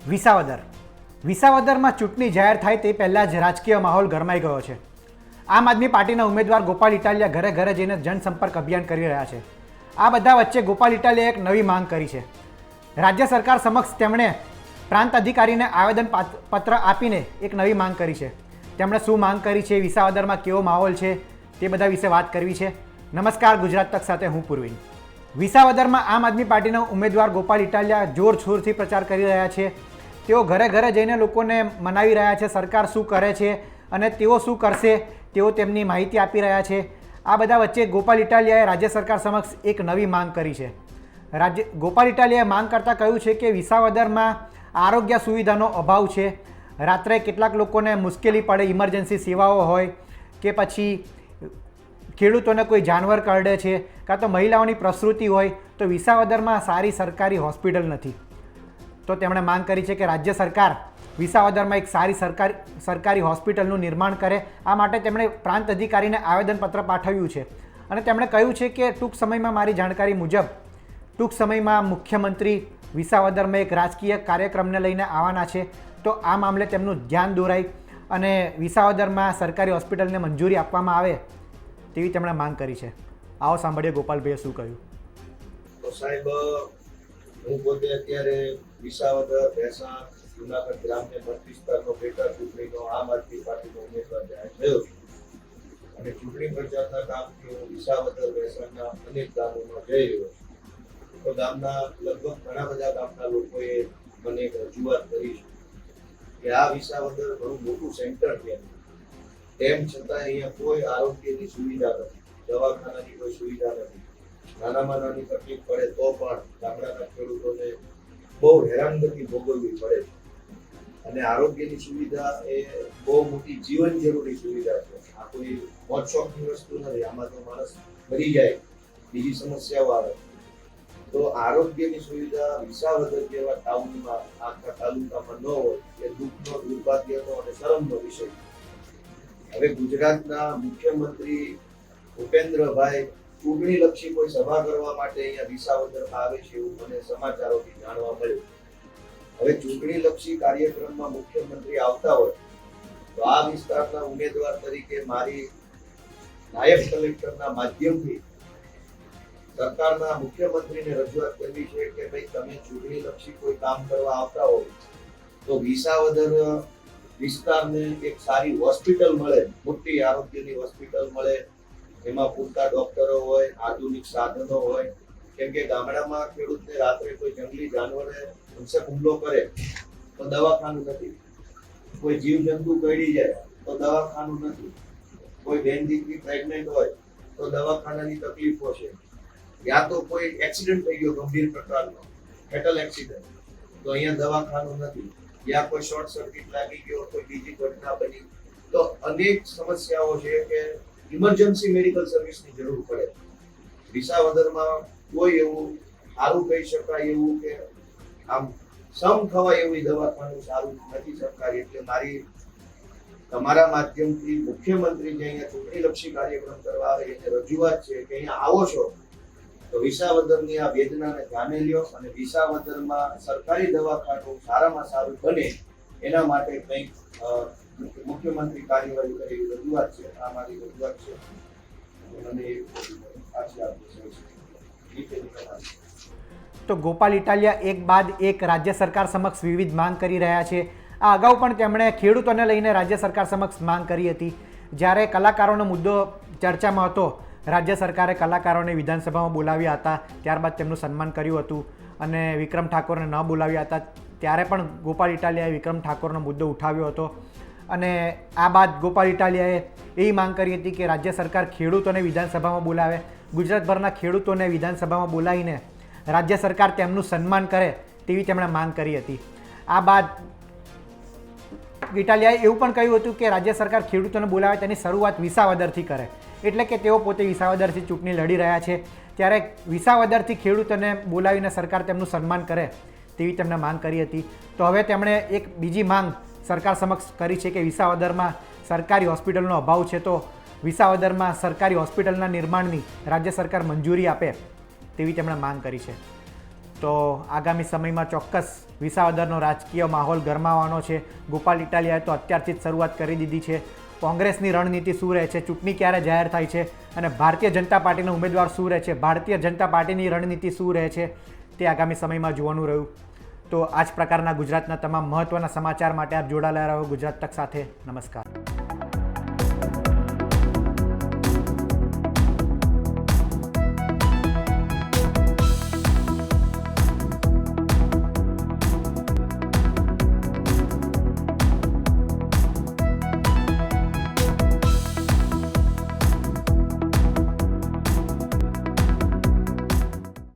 વિસાવદરમાં ચૂંટણી જાહેર થાય તે પહેલાં જ રાજકીય માહોલ ગરમાઈ ગયો છે. આમ આદમી પાર્ટીના ઉમેદવાર ગોપાલ ઇટાલિયા ઘરે ઘરે જઈને જનસંપર્ક અભિયાન કરી રહ્યા છે. આ બધા વચ્ચે ગોપાલ ઇટાલિયાએ એક નવી માંગ કરી છે. રાજ્ય સરકાર સમક્ષ તેમણે પ્રાંત અધિકારીને આવેદન પત્ર આપીને એક નવી માંગ કરી છે. તેમણે શું માંગ કરી છે, વિસાવદરમાં કેવો માહોલ છે, તે બધા વિશે વાત કરવી છે. નમસ્કાર, ગુજરાત તક સાથે હું પૂર્વિન. વિસાવદરમાં આમ આદમી પાર્ટીના ઉમેદવાર ગોપાલ ઇટાલિયા જોરશોરથી પ્રચાર કરી રહ્યા છે. તેઓ ઘરે ઘરે જઈને લોકોને મનાવી રહ્યા છે સરકાર શું કરે છે અને તેઓ શું કરશે તેઓ તેમની માહિતી આપી રહ્યા છે. આ બધા વચ્ચે ગોપાલ ઇટાલિયાએ રાજ્ય સરકાર સમક્ષ એક નવી માંગ કરી છે. ગોપાલ ઇટાલિયાએ માંગ કરતાં કહ્યું છે કે વિસાવદરમાં આરોગ્ય સુવિધાનો અભાવ છે. રાત્રે કેટલાક લોકોને મુશ્કેલી પડે, ઇમરજન્સી સેવાઓ હોય કે પછી ખેડૂતોને કોઈ જાનવર કરડે છે કાં તો મહિલાઓની પ્રસૂતિ હોય તો વિસાવદરમાં સારી સરકારી હોસ્પિટલ નથી. તો તેમણે માંગ કરી છે કે રાજ્ય સરકાર વિસાવદરમાં એક સારી સરકારી હોસ્પિટલનું નિર્માણ કરે. આ માટે તેમણે પ્રાંત અધિકારીને આવેદનપત્ર પાઠવ્યું છે અને તેમણે કહ્યું છે કે ટૂંક સમયમાં મારી જાણકારી મુજબ ટૂંક સમયમાં મુખ્યમંત્રી વિસાવદરમાં એક રાજકીય કાર્યક્રમને લઈને આવવાના છે. તો આ મામલે તેમનું ધ્યાન દોરાય અને વિસાવદરમાં સરકારી હોસ્પિટલને મંજૂરી આપવામાં આવે તેવી તેમણે માંગ કરી છે. આવો સાંભળીએ ગોપાલભાઈએ શું કહ્યું. તો સાહેબ, હું પોતે અત્યારે વિસાવદર, ભેંસા, જુનાગઢ ગ્રામ્ય મત વિસ્તારનો પેટા ચૂંટણીનો આમ આદમી પાર્ટીનો ઉમેદવાર જાહેર થયો અને ચૂંટણી પ્રચારના કામથી હું વિસાવદર, ભેંસાના અનેક ગામોમાં જઈ રહ્યો છું. તો ગામના લગભગ ઘણા બધા ગામના લોકોએ મને એક રજૂઆત કરી છે કે આ વિસાવદર ઘણું મોટું સેન્ટર છે, તેમ છતાં અહીંયા કોઈ આરોગ્યની સુવિધા નથી, દવાખાનાની કોઈ સુવિધા નથી. નાનામાં નાની તકલીફ પડે તો પણ ગામડાના ખેડૂતોને બહુ હેરાનગતિ ભોગવવી પડે છે અને આરોગ્યની સુવિધા એ બહુ મોટી જીવન જરૂરી સુવિધા છે. આ કોઈ મોજ શોખની વસ્તુ નથી. આમાં તો માણસ મરી જાય, બીજી સમસ્યાઓ આવે. તો આરોગ્યની સુવિધા વિસાવદર જેવા ટાઉનમાં, આખા તાલુકામાં ન હોય એ દુઃખનો, દુર્ભાગ્યનો અને શરમનો વિષય. હવે ગુજરાતના મુખ્યમંત્રી ભૂપેન્દ્રભાઈ ચૂંટણીલક્ષી કોઈ સભા કરવા માટે અહીંયા વિસાવદરમાં આવે છે એવું મને સમાચારોથી જાણવા મળ્યું. હવે ચૂંટણીલક્ષી કાર્યક્રમમાં મુખ્યમંત્રી આવતા હોય તો આ વિસ્તારના ઉમેદવાર તરીકે મારી નાયબ કલેક્ટરના માધ્યમથી સરકારના મુખ્યમંત્રીને રજૂઆત કરવી છે કે ભાઈ તમે ચૂંટણીલક્ષી કોઈ કામ કરવા આવતા હોય તો વિસાવદર વિસ્તારને એક સારી હોસ્પિટલ મળે, મોટી આરોગ્યની હોસ્પિટલ મળે, એમાં પૂરતા ડોક્ટરો હોય, આધુનિક સાધનો હોય. કેમ કે ગામડામાં ખેડૂતને રાત્રે કોઈ જંગલી જાનવરે હિંસક હુમલો કરે તો દવાખાનું નથી, કોઈ જીવજંતુ કરડી જાય તો દવાખાનું નથી, કોઈ બેન દીકરી પ્રેગ્નેન્ટ હોય તો દવાખાનાની તકલીફો છે. યા તો કોઈ એક્સિડન્ટ થઈ ગયો ગંભીર પ્રકારનો, ફેટલ એક્સિડન્ટ, તો અહીંયા દવાખાનું નથી. યા કોઈ શોર્ટ સર્કિટ લાગી ગયો, કોઈ બીજી ઘટના બની, તો અનેક સમસ્યાઓ છે કે ઇમરજન્સી મેડિકલ સર્વિસની જરૂર પડે. વિસાવદરમાં કોઈ એવું સારું કહી શકાય એવું કે આમ સમ થવાય એવું દવાખાનું સારું નથી સરકારી. એટલે મારી તમારા માધ્યમથી મુખ્યમંત્રી જે અહીંયા ચૂંટણીલક્ષી કાર્યક્રમ કરવા આવે એને રજૂઆત છે કે અહીંયા આવો છો તો વિસાવદરની આ વેદનાને ધ્યાને લ્યો અને વિસાવદરમાં સરકારી દવાખાનું સારામાં સારું બને એના માટે કંઈક મુખ્યમંત્રી કાર્યવાહી કરે એવી રજૂઆત છે. આ મારી રજૂઆત છે અને પાછી આપી. તો ગોપાલ ઇટાલિયા એક બાદ એક રાજ્ય સરકાર સમક્ષ વિવિધ માંગ કરી રહ્યા છે. આ અગાઉ પણ તેમણે ખેડૂતોને લઈને રાજ્ય સરકાર સમક્ષ માંગ કરી હતી. જ્યારે કલાકારોનો મુદ્દો ચર્ચામાં હતો, રાજ્ય સરકારે કલાકારોને વિધાનસભામાં બોલાવ્યા હતા, ત્યારબાદ તેમનું સન્માન કર્યું હતું અને વિક્રમ ઠાકોરને ન બોલાવ્યા હતા ત્યારે પણ ગોપાલ ઇટાલિયાએ વિક્રમ ઠાકોરનો મુદ્દો ઉઠાવ્યો હતો. અને આ બાદ ગોપાલ ઇટાલિયાએ એવી માંગ કરી હતી કે રાજ્ય સરકાર ખેડૂતોને વિધાનસભામાં બોલાવે, ગુજરાતભરના ખેડૂતોને વિધાનસભામાં બોલાવીને રાજ્ય સરકાર તેમનું સન્માન કરે તેવી તેમણે માંગ કરી હતી. આ બાદ ઇટાલિયાએ એવું પણ કહ્યું હતું કે રાજ્ય સરકાર ખેડૂતોને બોલાવે તેની શરૂઆત વિસાવદરથી કરે, એટલે કે તેઓ પોતે વિસાવદરથી ચૂંટણી લડી રહ્યા છે ત્યારે વિસાવદરથી ખેડૂતોને બોલાવીને સરકાર તેમનું સન્માન કરે તેવી તેમણે માંગ કરી હતી. તો હવે તેમણે એક બીજી માંગ સરકાર સમક્ષ કરી છે કે વિસાવદરમાં સરકારી હોસ્પિટલનો અભાવ છે તો વિસાવદરમાં સરકારી હોસ્પિટલના નિર્માણની રાજ્ય સરકાર મંજૂરી આપે તેવી તેમણે માંગ કરી છે. તો આગામી સમયમાં ચોક્કસ વિસાવદરનો રાજકીય માહોલ ગરમાવાનો છે. ગોપાલ ઇટાલિયાએ તો અત્યારથી જ શરૂઆત કરી દીધી છે. કોંગ્રેસની રણનીતિ શું રહે છે, ચૂંટણી ક્યારે જાહેર થાય છે અને ભારતીય જનતા પાર્ટીનો ઉમેદવાર શું રહે છે, ભારતીય જનતા પાર્ટીની રણનીતિ શું રહે છે, તે આગામી સમયમાં જોવાનું રહ્યું. તો આ જ પ્રકારના ગુજરાતના તમામ મહત્ત્વના સમાચાર માટે આપ જોડાયેલા રહો ગુજરાત તક સાથે. નમસ્કાર.